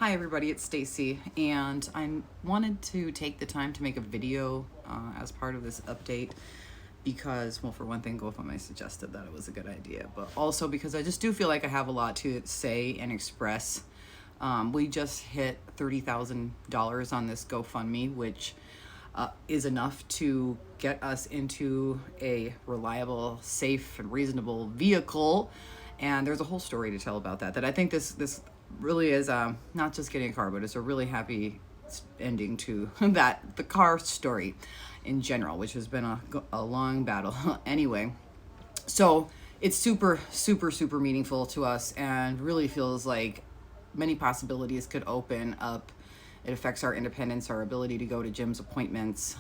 Hi everybody, it's Stacy, and I wanted to take the time to make a video as part of this update because, well, for one thing, GoFundMe suggested that it was a good idea, but also because I just do feel like I have a lot to say and express. We just hit $30,000 on this GoFundMe, which is enough to get us into a reliable, safe, and reasonable vehicle. And there's a whole story to tell about that I think this really is not just getting a car, but it's a really happy ending to the car story in general, which has been a long battle. Anyway, so it's super meaningful to us and really feels like many possibilities could open up. It affects our independence, our ability to go to Jim's appointments.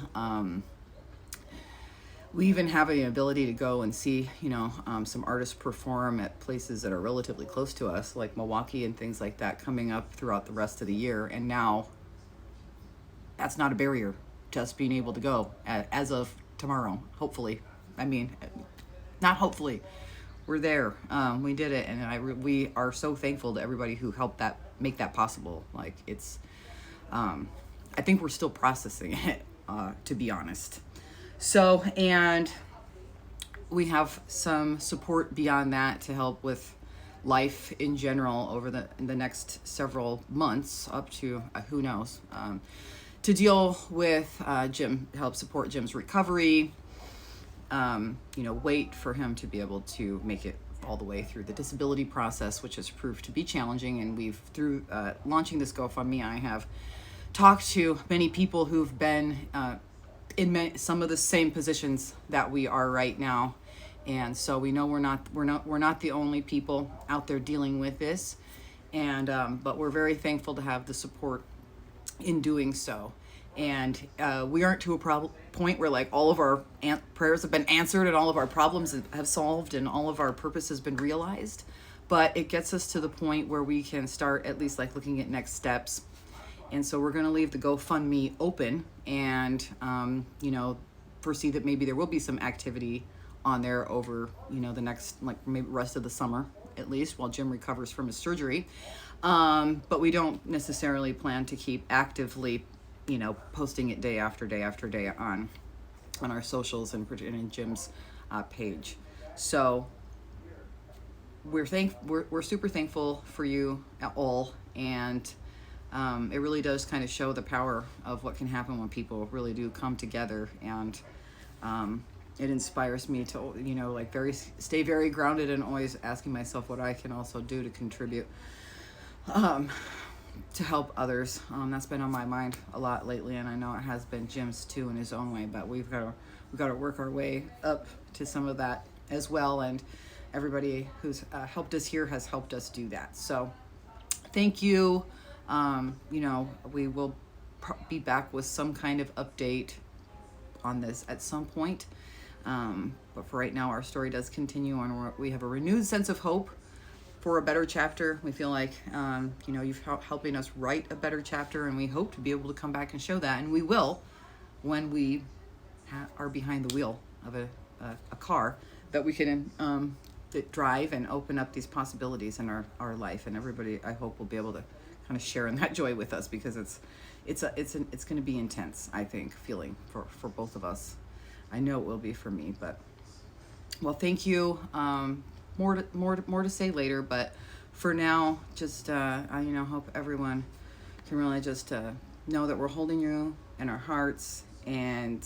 We even have the ability to go and see, some artists perform at places that are relatively close to us, like Milwaukee and things like that, coming up throughout the rest of the year. And now that's not a barrier to us being able to go as of tomorrow, hopefully. I mean, not hopefully. We're there. We did it, and we are so thankful to everybody who helped make that possible. Like, it's, I think we're still processing it, to be honest. So, and we have some support beyond that to help with life in general over the next several months, up to who knows, to deal with Jim, help support Jim's recovery, wait for him to be able to make it all the way through the disability process, which has proved to be challenging. And through launching this GoFundMe, I have talked to many people who've been in some of the same positions that we are right now, and so we know we're not the only people out there dealing with this, and but we're very thankful to have the support in doing so. And we aren't to a point where like all of our prayers have been answered and all of our problems have solved and all of our purpose has been realized, but it gets us to the point where we can start at least like looking at next steps. And so we're going to leave the GoFundMe open and, foresee that maybe there will be some activity on there over, the next, like maybe rest of the summer, at least while Jim recovers from his surgery. But we don't necessarily plan to keep actively, posting it day after day after day on our socials and in Jim's page. So we're super thankful for you all, and it really does kind of show the power of what can happen when people really do come together, and it inspires me to stay very grounded and always asking myself what I can also do to contribute to help others. That's been on my mind a lot lately, and I know it has been Jim's too in his own way, but we've got to work our way up to some of that as well, and everybody who's helped us here has helped us do that. So thank you. We will be back with some kind of update on this at some point. But for right now, our story does continue on. We have a renewed sense of hope for a better chapter. We feel like, you've helping us write a better chapter, and we hope to be able to come back and show that. And we will when we are behind the wheel of a car that we can drive and open up these possibilities in our life. And everybody, I hope, will be able to kind of share in that joy with us, because it's going to be intense, I think, feeling for both of us. I know it will be for me, but well, thank you. More to say later, but for now, just I hope everyone can really just know that we're holding you in our hearts, and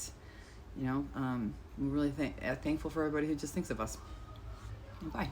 we're really thankful for everybody who just thinks of us. Bye.